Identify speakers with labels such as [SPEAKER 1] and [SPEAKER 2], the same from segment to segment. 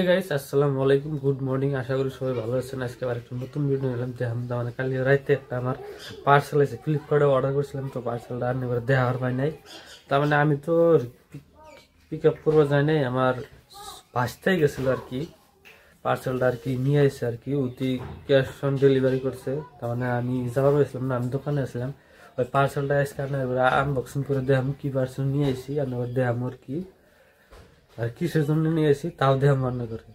[SPEAKER 1] Hey guys, আসসালামু আলাইকুম, good morning. আশা করি সবাই ভালো আছেন। আজকে আবার একটা নতুন ভিডিও নিলাম। মানে কালকে রাতে একটা আমার পার্সেল আছে, ফ্লিপকার্টে অর্ডার করেছিলাম, তো পার্সেলটা আর এবার দেওয়ার পাই নাই। তার মানে আমি তো পিক আপ করবো যাই নাই, আমার বাসতেই গেছিলো আর কি। পার্সেলটা আর কি নিয়ে এসে আর কি অতি ক্যাশ অন ডেলিভারি করছে। তার মানে আমি যাওয়ার পাইছিলাম না, আমি দোকানে আসলাম। ওই পার্সেলটা আজকে এবার আনবক্সিং করে দেখাম কি পার্সেল নিয়ে এসেছি, আমি এবার দেখাম আর কি। আর কিসের জন্য নিয়ে এসেছি তাও দেখাম রান্না করে।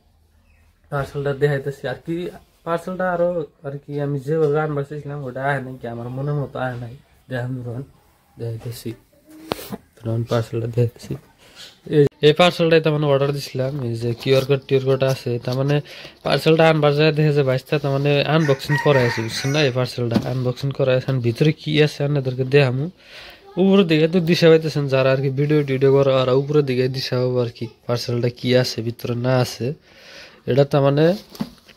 [SPEAKER 1] পার্সেলটা দেখাইতেছি আর কি। পার্সেলটা আরো আর কি আমি যেভাবে আনবার চাইছিলাম ওটা আয় নাই, কি আমার মনের মতো আয় নাই। দেখাম রন দেখাইতেছি, পার্সেলটা দেখাইতেছি। এই পার্সেলটাই তার মানে অর্ডার দিছিলাম, এই যে কিউআর কোড আছে। তার মানে পার্সেলটা আনবার যায় দেখে যে বাইশটা, তার মানে আনবক্সিং করা আছে, বুঝছেন না? এই পার্সেলটা আনবক্সিং করা আছে, ভিতরে কি আছে আপনাদেরকে দেখামু। উপরের দিকে তো দিশা পাইতেছেন যারা আর কি ভিডিও টিডিও করে, আর উপরের দিকে দিশা হবো আর কি পার্সেলটা কি আছে ভিতরে না আছে। এটা তার মানে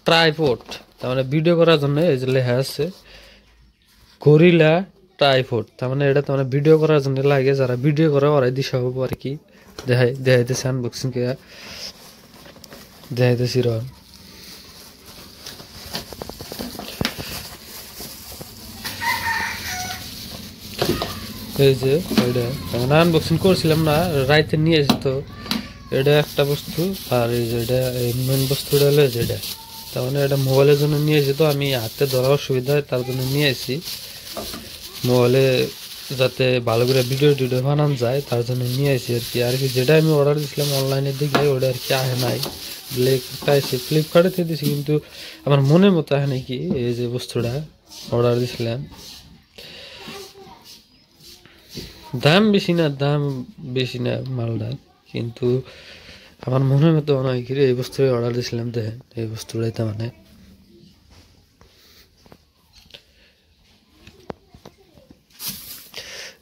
[SPEAKER 1] ট্রাইপড, তার মানে ভিডিও করার জন্য এই যে লেখা আছে গরিলা ট্রাইপড। তার মানে এটা তার মানে ভিডিও করার জন্য লাগে, যারা ভিডিও করে ওরাই দিশা হবো আর কি। দেখাইতেছি আনবক্সিং কে দেখাইতেছি রন। এই যে এটা মানে আনবক্সিং করছিলাম না, রাইতে নিয়ে এসে তো এটা একটা বস্তু। আর এই যে এটা মেন বস্তুটা হলো যেটা, তার মানে এটা মোবাইলের জন্য নিয়ে এসে, তো আমি হাতে ধরার অসুবিধা হয় তার জন্য নিয়ে এসেছি। মোবাইলে যাতে ভালো করে ভিডিও টিডিও বানানো যায় তার জন্য নিয়ে আসি আর কি। আর কি যেটা আমি অর্ডার দিয়েছিলাম অনলাইনের দিকে ওটা আর কি আহে নাই, ব্লেকটা এসে ফ্লিপকার্টেতে দিয়েছি, কিন্তু আমার মনের মতো আহে নাকি। এই যে বস্তুটা অর্ডার দিয়েছিলাম, দাম বেশি না মালটার, কিন্তু আমার মনের মতো অনেক এই বস্তুটাই অর্ডার দিয়েছিলাম। দেখেন এই বস্তুটাই তার মানে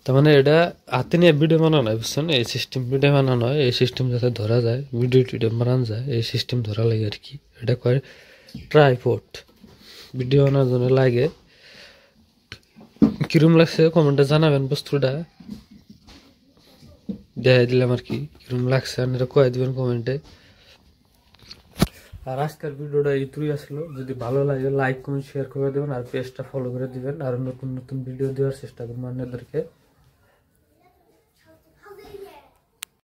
[SPEAKER 1] তার মানে এটা হাতে নিয়ে ভিডিও বানানো হয়, বুঝছেন? এই সিস্টেম ভিডিও বানানো হয়, এই সিস্টেম যাতে ধরা যায়, ভিডিও টিডিও বানানো যায়, এই সিস্টেম ধরা লাগে আর কি। এটা কয় ট্রাইপড, ভিডিও বানানোর জন্য লাগে। কিরম লাগছে কমেন্টে জানাবেন, বস্তুটা দেখাই দিলাম আর কি। কিরম লাগছে আপনারা কয়ে দিবেন কমেন্টে। আর আজকের ভিডিওটা এইটুকুই আসলো। যদি ভালো লাগে লাইক কমেন্ট শেয়ার করে দেবেন, আর পেজটা ফলো করে দিবেন, আর নতুন নতুন ভিডিও দেওয়ার চেষ্টা করবো আপনাদেরকে।